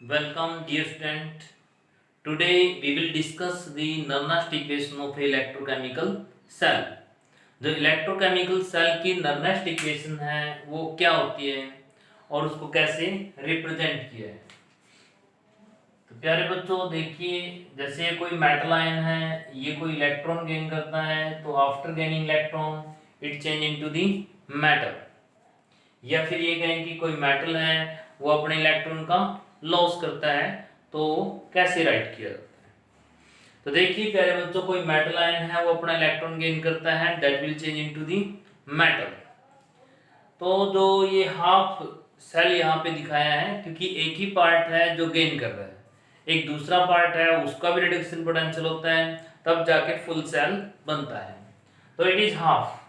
Welcome, dear student. Today we will discuss the Nernst equation of electrochemical cell. जो electrochemical cell की नर्नेस्ट equation है वो क्या होती है और उसको कैसे रिप्रेजेंट किया है। तो प्यारे बच्चों देखिए, जैसे कोई मेटल आयन है, ये कोई इलेक्ट्रॉन गेन करता है तो after gaining electron it change into the metal, या फिर ये कहें कि कोई मेटल है वो अपने इलेक्ट्रॉन का लॉस करता है तो कैसे राइट किया जाता है। तो देखिए प्यारे बच्चों, कोई मेटल आयन है वो अपना इलेक्ट्रॉन गेन करता है, that will change into the metal. तो जो ये हाफ सेल यहाँ पे दिखाया है, क्योंकि एक ही पार्ट है जो गेन कर रहा है, एक दूसरा पार्ट है उसका भी रिडक्शन पोटेंशियल होता है, तब जाके फुल सेल बनता है। तो इट इज हाफ।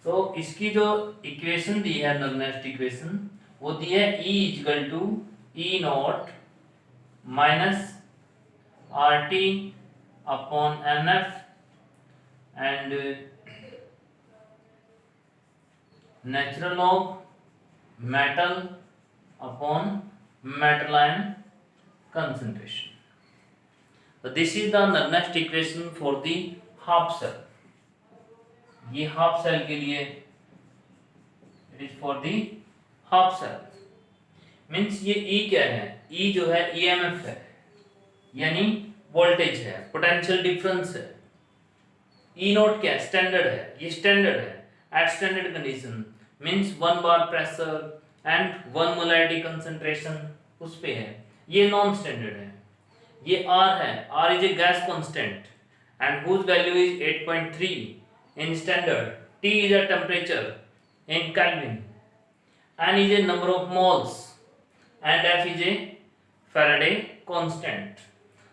तो इसकी जो इक्वेशन दी है, नर्नेस्ट इक्वेशन, वो दी है E equal to E naught minus R T upon N F and natural of metal upon metal ion concentration. So this is the Nernst equation for the half cell. ये half cell के लिए it is for the half cell. Means ये E क्या है, E जो है EMF है, यानी वोल्टेज है, पोटेंशियल डिफरेंस है। E नॉट क्या है, स्टैंडर्ड है, ये स्टैंडर्ड है at standard condition, means 1 bar pressure and 1 molarity concentration उस पे है। ये नॉन स्टैंडर्ड है। ये R है, R is a gas constant and whose value is 8.3 in standard. T is a temperature in Kelvin. N is a number of moles and F is a Faraday constant.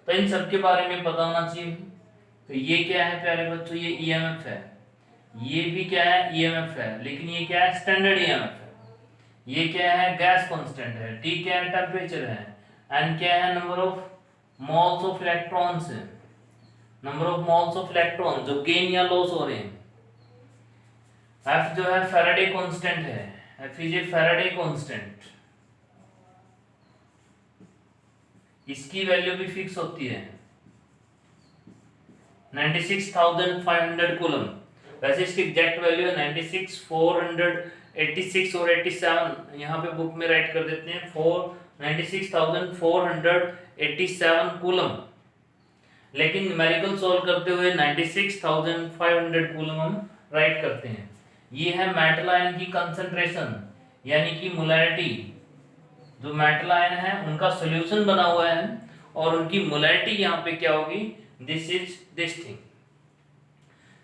तो इन सब के बारे में पता होना चाहिए। तो ये क्या है प्यारे बच्चों, ये EMF है, ये भी क्या है EMF है, लेकिन ये क्या है स्टैंडर्ड EMF है। ये क्या है गैस कांस्टेंट है, T क्या है टेम्परेचर है, N क्या है number of moles of electrons है, number of moles of electron जो गेन या लॉस हो रहे हैं। F जो है फैराडे कांस्टेंट है, F is a Faraday constant, इसकी वैल्यू भी फिक्स होती है 96,500 कूलम। वैसे इसकी एग्जैक्ट वैल्यू है 96,486 और 87, यहाँ पे बुक में राइट कर देते हैं 96,487 कूलम, लेकिन न्यूमेरिकल सॉल्व करते हुए 96,500 कूलम हम राइट करते हैं। ये है मेटल आयन की कंसंट्रेशन, यानी कि मोलैरिटी। जो मेटल आयन है उनका सॉल्यूशन बना हुआ है और उनकी मोलैरिटी यहाँ पे क्या होगी, दिस इज दिस थिंग।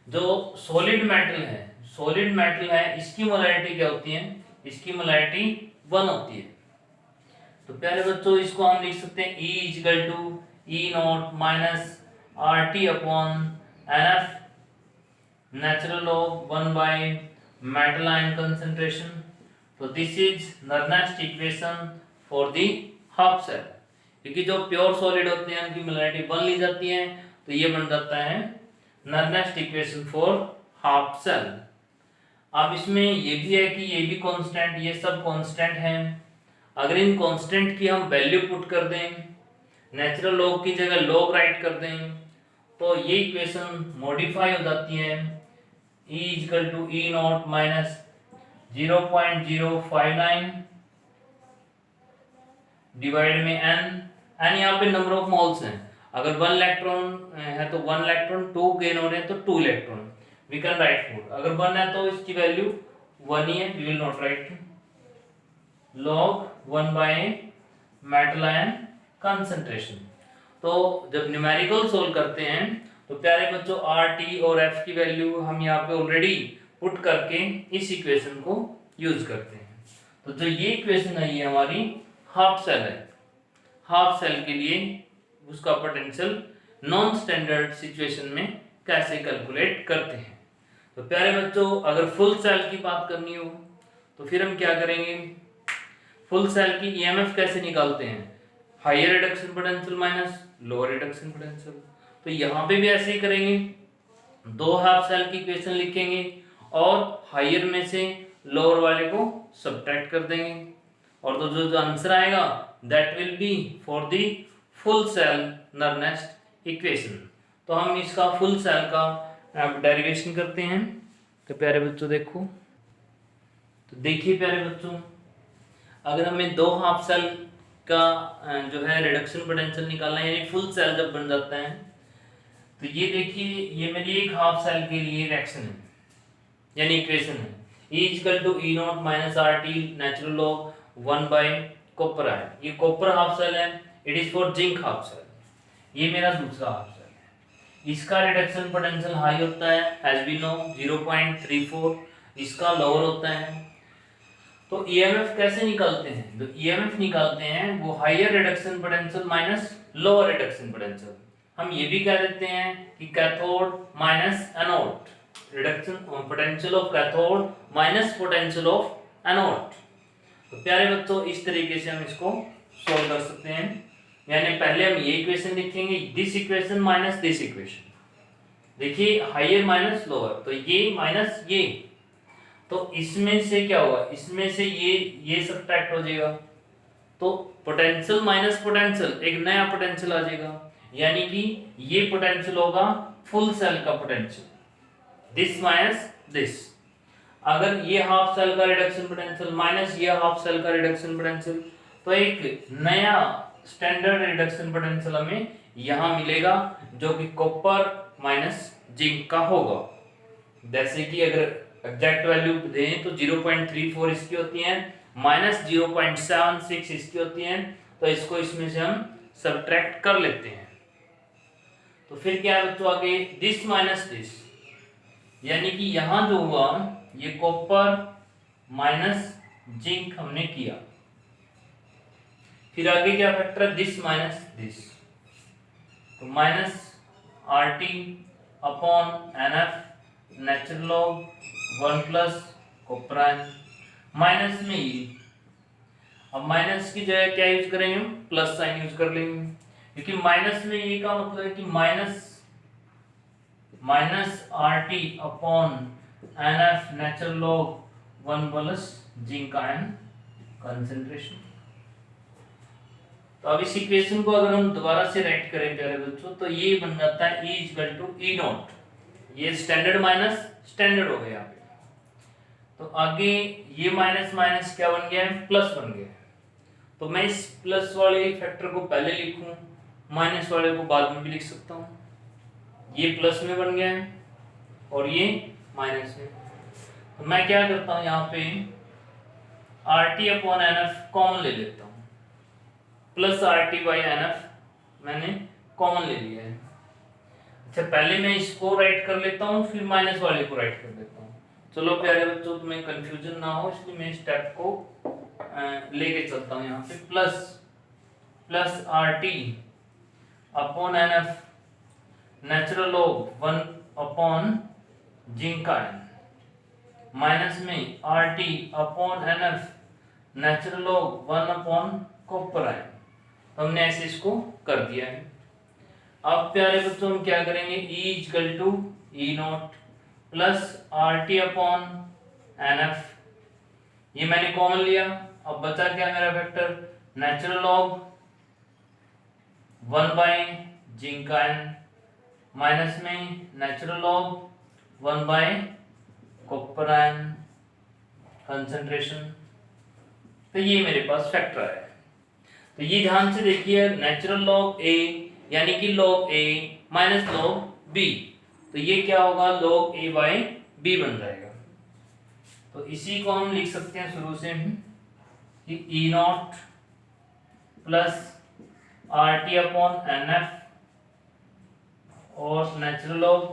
जो सॉलिड मेटल है इसकी मोलैरिटी क्या होती है, इसकी मोलैरिटी 1 होती है। तो प्यारे बच्चों इसको हम लिख सकते हैं E equal to E naught minus R T upon N F natural of 1 by metal ion concentration. तो this is Nernst equation for the half cell, क्योंकि जो प्योर सॉलिड होते हैं उनकी मोलैरिटी 1 ली जाती है, तो ये बन जाता है नर्नेस्ट इक्वेशन फॉर हाफ सेल। अब इसमें ये भी है कि ये भी कांस्टेंट, ये सब कांस्टेंट हैं। अगर इन कांस्टेंट की हम वैल्यू पुट कर दें, नेचुरल लॉग की जगह लॉग राइट कर दें, तो ये इक्वेशन मॉडिफाई हो जाती है। E equal to E naught minus 0.059 divide में n यहाँ पे नंबर ऑफ मोल्स हैं। अगर 1 इलेक्ट्रॉन है तो 1 इलेक्ट्रॉन, 2 गेन हो रहे हैं तो 2 इलेक्ट्रॉन, वी कैन राइट 4। अगर 1 है तो इसकी वैल्यू 1 ही है, we will not write log 1 by metal ion concentration. तो जब न्यूमेरिकल सोल्व करते हैं तो प्यारे बच्चों R T और F की वैल्यू हम यहाँ पे ऑलरेडी पुट करके इस इक्वेशन को यूज करते हैं। तो जो ये इक्वेशन है ये हमारी हाफ सेल है। हाफ सेल के लिए उसका पोटेंशियल नॉन स्टैंडर्ड सिचुएशन में कैसे कैलकुलेट करते हैं। तो प्यारे बच्चों अगर फुल सेल की बात करनी हो तो फिर हम क्या करेंगे, फुल सेल की EMF कैसे निकालते हैं, higher reduction potential minus lower reduction potential. तो यहाँ पे भी ऐसे ही करेंगे, दो हाफ सेल की इक्वेशन लिखेंगे और हायर में से लोअर वाले को सब्ट्रैक्ट कर देंगे, और तो जो आंसर आएगा that will be for the full cell Nernst equation. तो हम इसका फुल सेल का अब डेरिवेशन करते हैं। तो प्यारे बच्चों देखो, तो देखिए प्यारे बच्चों, अगर हमें दो हाफ सेल का जो है रिडक्शन पोटेंशियल निकालना है, यानी फुल सेल जब बन जाता है, तो ये देखिए ये मेरी एक हाफ सेल के लिए रिएक्शन है, यानी इक्वेशन है, E equal to E naught minus R T natural log 1 by copper है। ये कॉपर हाफ सेल है, it is for zinc half cell. ये मेरा दूसरा हाफ सेल है। इसका रिडक्शन पोटेंशियल हाई होता है एज वी नो 0.34, इसका लोअर होता है। तो ईएमएफ कैसे निकालते हैं? तो ईएमएफ निकालते हैं वो higher reduction potential minus lower reduction potential. हम ये भी कह देते हैं कि cathode minus anode, reduction potential of cathode minus potential of anode. तो प्यारे बच्चों इस तरीके से हम इसको सॉल्व कर सकते हैं। यानी पहले हम ये इक्वेशन लिखेंगे, this equation minus this equation. देखिए हायर माइनस लोअर, तो ये माइनस ये, तो इसमें से क्या होगा, इसमें से ये सब्ट्रैक्ट हो जाएगा, तो पोटेंशियल माइनस पोटेंशियल एक नया पोटेंशियल आ जाएगा, यानी कि ये पोटेंशियल होगा फुल सेल का पोटेंशियल, दिस माइनस दिस। अगर ये हाफ सेल का रिडक्शन पोटेंशियल माइनस ये हाफ सेल का रिडक्शन पोटेंशियल, तो एक नया स्टैंडर्ड रिडक्शन पोटेंशियल हमें यहां मिलेगा, जो कि कॉपर माइनस जिंक का होगा। जैसे कि अगर एग्जैक्ट वैल्यू दें तो 0.34 इसकी होती है, माइनस 0.76 इसकी होती है, तो इसको इसमें से हम सब्ट्रैक्ट कर लेते हैं। तो फिर क्या है बच्चों आगे, दिस माइनस दिस, यानी कि यहां जो हुआ ये कॉपर माइनस जिंक हमने किया। फिर आगे क्या फैक्टर है, दिस माइनस दिस, तो minus R T upon N F natural log 1 plus copper ion, minus में ये, अब माइनस की जगह क्या यूज करेंगे, प्लस साइन यूज कर लेंगे, क्योंकि माइनस में ये का मतलब है कि minus R T upon N F natural log 1 plus zinc ion concentration. तो अब इस इक्वेशन को अगर हम दोबारा से राइट करें प्यारे बच्चों, तो ये बन जाता है E equal to E naught, ये स्टैंडर्ड माइनस स्टैंडर्ड हो गया। तो आगे ये माइनस माइनस क्या बन गया है, प्लस बन गया है। तो मैं इस प्लस वाले फैक्टर को पहले लिखूं, माइनस वाले को बाद में भी लिख सकता हूं। ये प्लस में बन गया है और ये माइनस में। तो मैं क्या करता हूं, यहाँ पे R T upon N F common ले लेता हूं, plus R T by N F मैंने कॉमन ले लिया है। अच्छा पहले मैं इसको राइट कर लेता हूँ, फिर माइनस वाले को राइट कर देता हूँ। चलो प्यारे बच्चों तुम्हें कंफ्यूजन ना हो, इसलिए मैं स्टेप को लेके चलता हूँ। यहाँ पे plus R T upon N F natural log 1 upon zinc ion, minus में R T upon N F natural log 1 upon copper ion. तो हमने ऐसे इसको कर दिया है। अब प्यारे बच्चों हम क्या करेंगे, E equal to E naught plus R T upon N F, ये मैंने कॉमन लिया। अब बचा क्या मेरा vector, natural log 1 by zinc ion minus में natural log 1 by copper ion concentration. तो ये मेरे पास फैक्टर है। तो ये ध्यान से देखिए, नेचुरल लॉग ए यानी कि लॉग ए माइनस लॉग बी, तो ये क्या होगा, लॉग ए बाय बी बन जाएगा। तो इसी को हम लिख सकते हैं शुरू से कि E naught plus R T upon N F और नेचुरल लॉग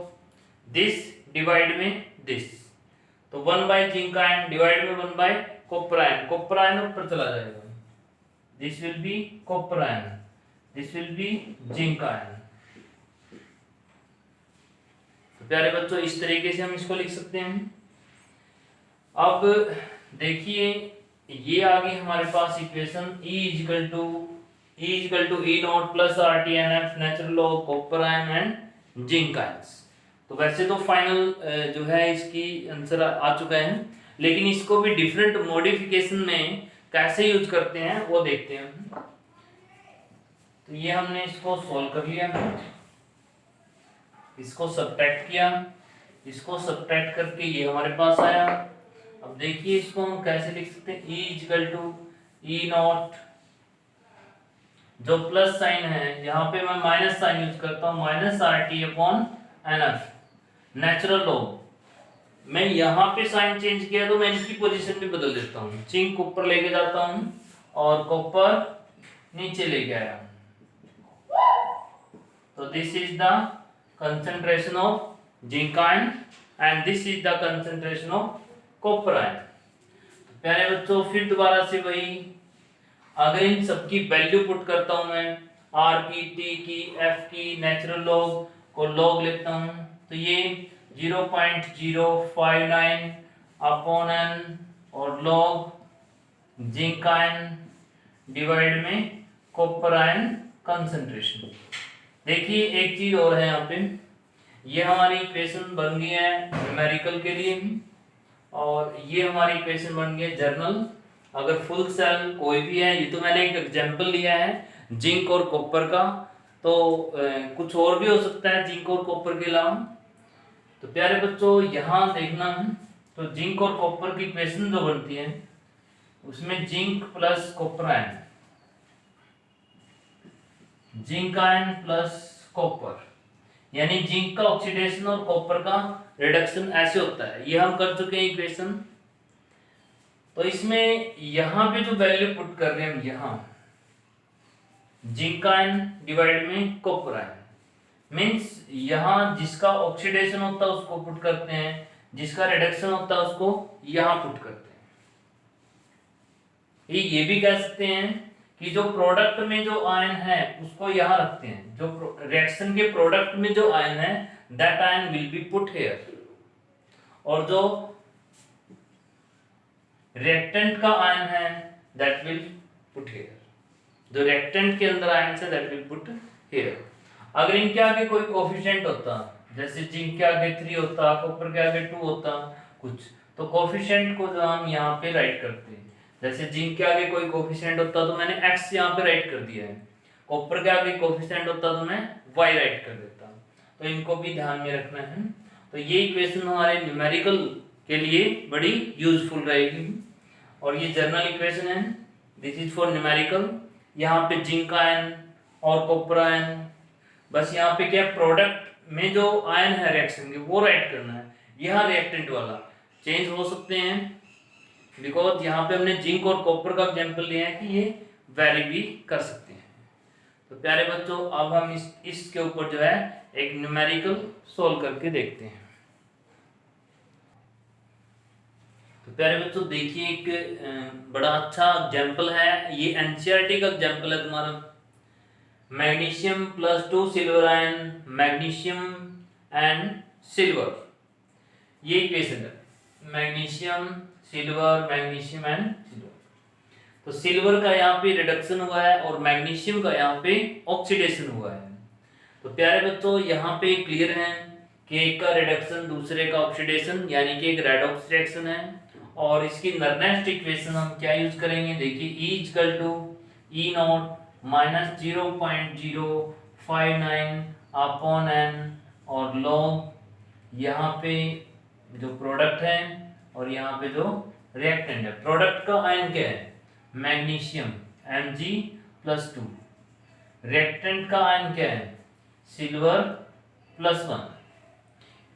दिस डिवाइड में दिस, तो 1 बाय जिंक आयन डिवाइड में 1 by copper ion, copper ion ऊपर चला जाएगा, this will be copper ion, this will be zinc ion. तो प्यारे बच्चों इस तरीके से हम इसको लिख सकते हैं। अब देखिए ये आ गई हमारे पास equation E equal to E naught plus R T N F natural log copper ion and zinc ions. तो वैसे तो फाइनल जो है इसकी आंसर आ चुका है, लेकिन इसको भी डिफरेंट मॉडिफिकेशन में कैसे यूज करते हैं वो देखते हैं। तो ये हमने इसको सोल्व कर लिया, इसको सब्ट्रैक्ट किया, इसको सब्ट्रैक्ट करके ये हमारे पास आया। अब देखिए इसको हम कैसे लिख सकते हैं, E equal to E naught, जो प्लस साइन है यहाँ पे मैं माइनस साइन यूज करता हूँ, minus R T upon N F, natural log. मैं यहाँ पे साइन चेंज किया तो मैं इनकी पोजीशन भी बदल देता हूँ, जिंक ऊपर लेके जाता हूँ और कॉपर नीचे लेके आया। तो this is the concentration of zinc ion and this is the concentration of copper ion। तो प्यारे बच्चों फिर दोबारा से वही, अगर इन सबकी वैल्यू पुट करता हूं मैं, आर की, टी की, एफ की, नेचुरल लॉग को लॉग लेता हूं, तो ये 0.059 अपॉन एन और लॉग जिंक आयन डिवाइड में कॉपर आयन कंसंट्रेशन। देखिए एक चीज और है यहाँ पे, ये हमारी इक्वेशन बन गई है न्यूमेरिकल के लिए, और ये हमारी इक्वेशन बन गई है जर्नल। अगर फुल सेल कोई भी है, ये तो मैंने एक एग्जांपल लिया है जिंक और कॉपर का, तो कुछ और भी हो सकता है जिंक और कॉपर के अलावा। तो प्यारे बच्चों यहाँ देखना, तो जिंक और कॉपर की इक्वेशन जो बनती है उसमें zinc plus copper ion, zinc ion plus copper, यानी जिंक का ऑक्सीडेशन और कॉपर का रिडक्शन ऐसे होता है। ये हम कर चुके हैं इक्वेशन। तो इसमें यहां पे जो वैल्यू पुट कर रहे हैं हम, यहां जिंक आयन डिवाइड में कॉपर आयन, मींस यहां जिसका ऑक्सीडेशन होता है उसको पुट करते हैं, जिसका रिडक्शन होता है उसको यहां पुट करते हैं। ये भी कह सकते हैं कि जो प्रोडक्ट में जो आयन है उसको यहां रखते हैं, जो रिएक्शन के प्रोडक्ट में जो आयन है that ion will be put here, और जो रिएक्टेंट का आयन है दैट विल पुट हियर, जो रिएक्टेंट के अंदर आयन है दैट विल पुट हियर। अगर इनके आगे कोई कोफिशिएंट होता, जैसे जिंक के आगे 3 होता, कॉपर के आगे 2 होता कुछ, तो कोफिशिएंट को जो हम यहाँ पे राइट करते हैं, जैसे जिंक के आगे कोई कोफिशिएंट होता तो मैंने x यहाँ पे राइट कर दिया है, कॉपर के आगे कोफिशिएंट होता तो मैं y राइट कर देता। तो इनको भी ध्यान में रखना है। तो ये इक्वेशन हमारे न्यूमेरिकल के लिए बड़ी यूजफुल रहेगी, और ये जर्नल इक्वेशन है, दिस इज फॉर न्यूमेरिकल। यहाँ पे जिंक आयन और कॉपर आयन, बस यहाँ पे क्या प्रोडक्ट में जो आयन है रिएक्शन के वो राइट करना है। यहाँ रिएक्टेंट वाला चेंज हो सकते हैं, बिकॉज यहाँ पे हमने जिंक और कॉपर का एग्जांपल लिया है कि ये वेरी भी कर सकते हैं। तो प्यारे बच्चों अब हम इसके ऊपर जो है एक न्यूमेरिकल सोल्व करके देखते हैं। तो प्यारे बच्चों देखिए एक बड़ा अच्छा एग्जांपल है, ये एनसीईआरटी का एग्जांपल है तुम्हारा, magnesium plus 2 silver ion, magnesium and silver, ये इक्वेशन है, magnesium silver, magnesium and silver. तो सिल्वर का यहाँ पे रिडक्शन हुआ है और मैग्नीशियम का यहाँ पे ऑक्सीडेशन हुआ है। तो प्यारे बच्चों यहाँ पे क्लियर है कि एक का रिडक्शन दूसरे का ऑक्सीडेशन, यानी कि एक रेडॉक्स रिएक्शन है। और इसकी नर्नेस्ट इक्वेशन हम क्या यूज करेंगे, देखिए E equal to E naught minus 0.059 upon N और लॉग यहाँ पे जो प्रोडक्ट है और यहाँ पे जो रिएक्टेंट है। प्रोडक्ट का आयन क्या है, मैग्नीशियम Mg+2, रिएक्टेंट का आयन क्या है, सिल्वर +1।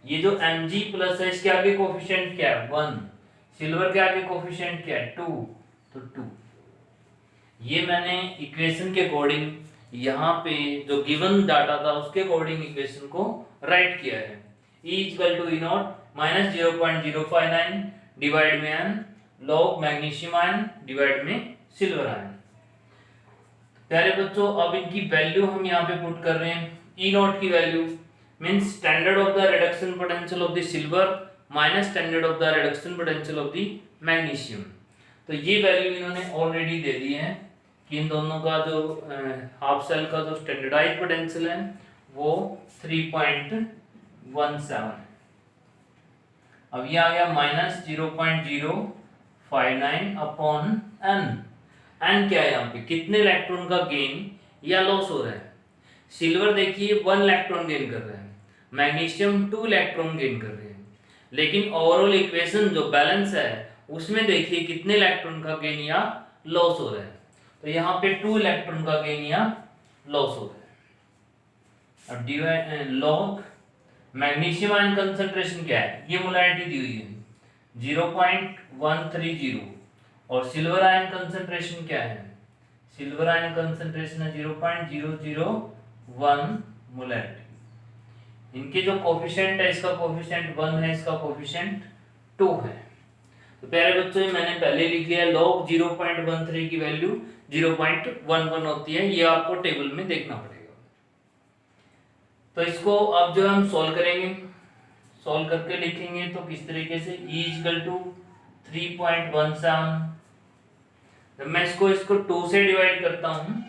ये जो Mg+ है इसके आगे कोफिशिएंट क्या है, 1, सिल्वर के आगे कोफिशिएंट क्या है, 2, तो 2। ये मैंने इक्वेशन के अकॉर्डिंग यहाँ पे जो गिवन डाटा था उसके अकॉर्डिंग इक्वेशन को राइट किया है। E equal to E naught minus 0.059 divide में N log magnesium ion divide में सिल्वर आयन। प्यारे बच्चों अब इनकी वैल्यू हम यहाँ पे पुट कर रहे हैं। E नॉट की value means standard of the reduction potential of the silver minus standard of the reduction potential of the magnesium. तो ये वैल्यू इन्होंने ऑलरेडी दे दी है कि इन दोनों का जो हाफ सेल का जो स्टैंडर्डाइज्ड पोटेंशियल है वो 3.17। अब ये आ गया माइनस 0.059 अपॉन एन। एन क्या है यहाँ पे, कितने इलेक्ट्रॉन का गेन या लॉस हो रहा है। सिल्वर देखिए 1 इलेक्ट्रॉन गेन कर रहा है, मैग्नीशियम 2 इलेक्ट्रॉन गेन कर रहे हैं, लेकिन ओवरऑल इक्वेशन जो बैलेंस है उसमें देखिए कितने इलेक्ट्रॉन का गेन या लॉस हो रहा है। तो यहाँ पे 2 इलेक्ट्रॉन का गेन या लॉस हो रहा है। अब divide log magnesium ion concentration क्या है, ये मोलैरिटी दी हुई है 0.130 और सिल्वर आयन कंसंट्रेशन क्या है, सिल्वर आयन कंसंट्रेशन है 0.001 मोलैरिटी। इनके जो कोफिशिएंट है, इसका कोफिशिएंट 1 है, इसका कोफिशिएंट 2 है। तो प्यारे बच्चों मैंने पहले लिख लिया लॉग 0.13 की वैल्यू 0.11 होती है, ये आपको टेबल में देखना पड़ेगा। तो इसको अब जो हम सॉल्व करेंगे, सॉल्व करके लिखेंगे तो किस तरीके से E इक्वल टू 3.17, जब मैं इसको 2 से डिवाइड करता हूं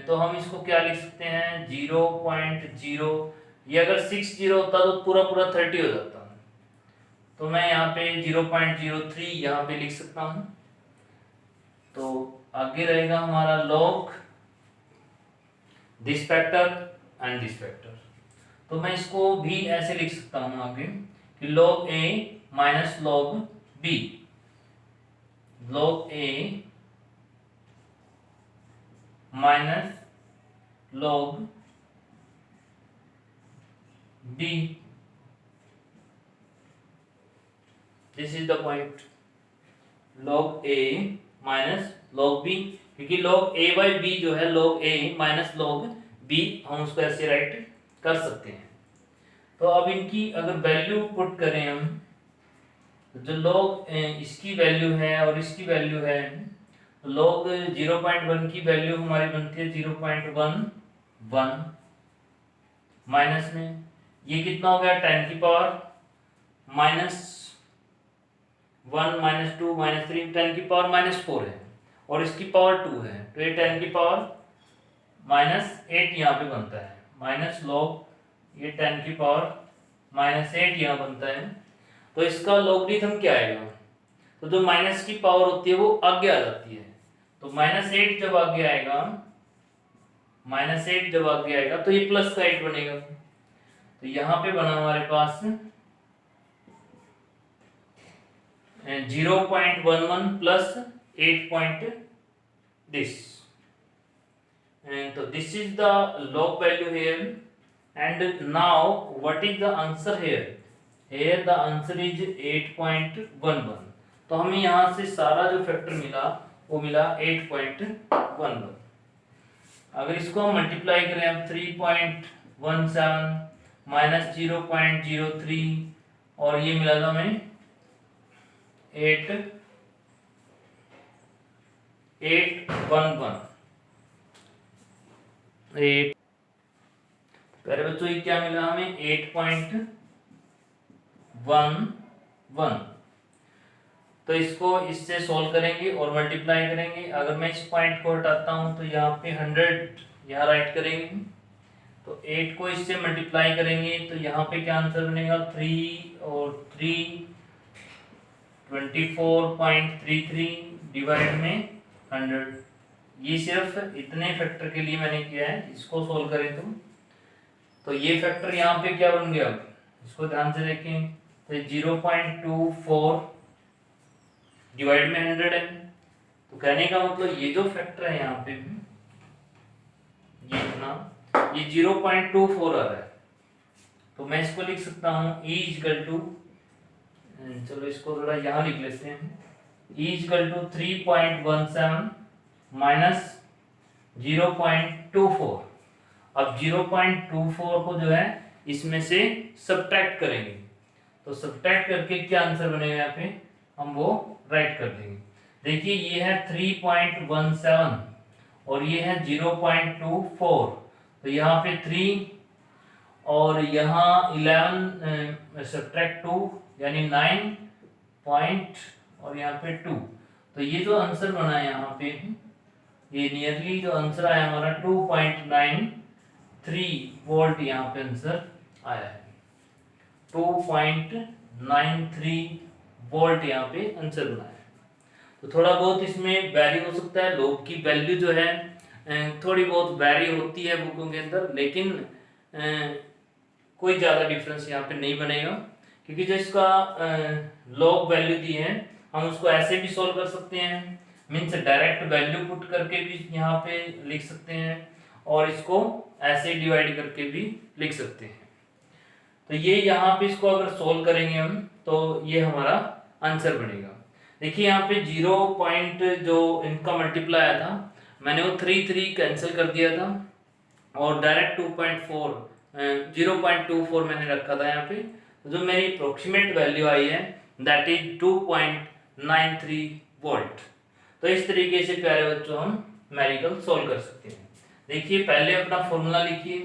तो हम इसको क्या लिख सकते हैं 0.0, ये अगर 60 होता तो पूरा 30 हो जाता, तो मैं यहाँ पे 0.03 यहाँ पे लिख सकता हूं। तो आगे रहेगा हमारा log this factor and this factor, तो मैं इसको भी ऐसे लिख सकता हूं आगे कि log A minus log B, log A minus log B, this is the point log A minus log B, क्योंकि log A बाई B जो है log A minus log B हम उसको ऐसे राइट कर सकते हैं। तो अब इनकी अगर वैल्यू पुट करें हम, जो log इसकी वैल्यू है और इसकी वैल्यू है, log 0.1 की वैल्यू हमारी बनती है 0.11 माइनस में ये कितना हो गया 10 की पावर -1 -2 -3 10 की पावर -4 है और इसकी पावर 2 है, तो ये 10 की पावर -8 यहाँ पे बनता है, माइनस log ये 10 की पावर -8 यहाँ बनता है। तो इसका लॉगरिथम क्या आएगा, तो जो माइनस की पावर होती है वो आगे आ जाती है, तो -8 जब आगे आएगा, -8 जब आगे आएगा तो ये प्लस का 8 बनेगा। तो यहाँ पे बना हमारे पास 0.11 plus 8 point this, so this is the log value here, and now what is the answer here, here the answer is 8.11। तो हमें यहाँ से सारा जो फैक्टर मिला वो मिला 8.11। अगर इसको हम मल्टीप्लाई करें अब 3.17 माइनस 0.03 और ये मिला था हमें 8.11। पहले बच्चों ये क्या मिला हमें 8.11। तो इसको इससे सॉल्व करेंगे और मल्टीप्लाई करेंगे। अगर मैं इस पॉइंट को हटाता हूं तो यहाँ पे 100 यहाँ राइट करेंगे, तो 8 को इससे मल्टीप्लाई करेंगे तो यहाँ पे क्या आंसर बनेगा 3 और 3 24.33 डिवाइड में 100। ये सिर्फ इतने फैक्टर के लिए मैंने किया है, इसको सोल्व करें तो ये फैक्टर यहाँ पे क्या बन गया, इसको ध्यान से देखें तो 0.24 डिवाइड में 100 है। तो कहने का मतलब ये जो फैक्टर है यहाँ पे ये इतना, ये 0.24 आ रहा है, तो मैं इसको लिख सकता हूँ E इक्वल टू, चलो इसको थोड़ा यहाँ लिख लेते हैं, E इक्वल टू 3.17 माइनस 0.24। अब 0.24 को जो है इसमें से सब्ट्रैक्ट करेंगे, तो सब्ट्रैक्ट करके क्या आंसर बनेगा यहाँ पे हम वो राइट कर देंगे। देखिए ये है 3.17 और ये है 0.24, तो यहाँ पे 3 और यहाँ 11 सब्ट्रैक्ट 2 यानी 9 पॉइंट और यहाँ पे 2, तो ये जो आंसर बना है यहाँ पे ये नियरली जो आंसर आया हमारा 2.93 वोल्ट यहाँ पे आंसर आया है, 2.93 वोल्ट यहाँ पे आंसर बना है। तो थोड़ा बहुत इसमें वैरी हो सकता है, लोग की वैल्यू जो है थोड़ी बहुत वैरी होती है बुकों के अंदर, लेकिन कोई ज़्यादा डिफरेंस यहाँ पे नहीं बनेगा, क्योंकि जो इसका लॉग वैल्यू दी है हम उसको ऐसे भी सॉल्व कर सकते हैं, मीन्स डायरेक्ट वैल्यू पुट करके भी यहाँ पे लिख सकते हैं, और इसको ऐसे डिवाइड करके भी लिख सकते हैं। तो ये यहाँ पे इसको अगर सोल्व करेंगे हम तो ये हमारा आंसर बनेगा। देखिए यहाँ पे 0 पॉइंट जो इनका मल्टीप्लाई आया था, मैंने वो 3 कैंसिल कर दिया था, और डायरेक्ट 0.24 मैंने रखा था यहाँ पे। तो जो मेरी अप्रोक्सीमेट वैल्यू आई है दैट इज 2.93 वोल्ट। तो इस तरीके से प्यारे बच्चों हम न्यूमेरिकल सोल्व कर सकते हैं। देखिए पहले अपना फॉर्मूला लिखिए,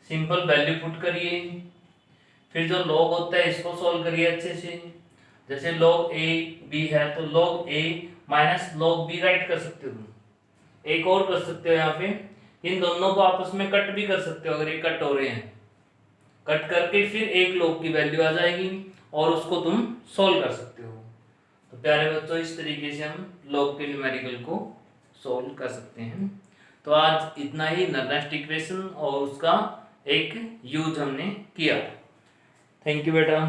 सिंपल वैल्यू पुट करिए, फिर जो लॉग होता है इसको सोल्व करिए अच्छे से। जैसे लॉग ए बी है तो लॉग ए माइनस लॉग बी राइट कर सकते हो तुम। एक और कर सकते हो, यहाँ पे इन दोनों को आपस में कट भी कर सकते हो, अगर ये कट हो रहे हैं कट करके फिर एक लॉग की वैल्यू आ जाएगी और उसको तुम सोल्व कर सकते हो। तो प्यारे बच्चों इस तरीके से हम लॉग के न्यूमेरिकल को सोल्व कर सकते हैं। तो आज इतना ही नेक्स्ट इक्वेशन और उसका एक यूज हमने किया। थैंक यू बेटा।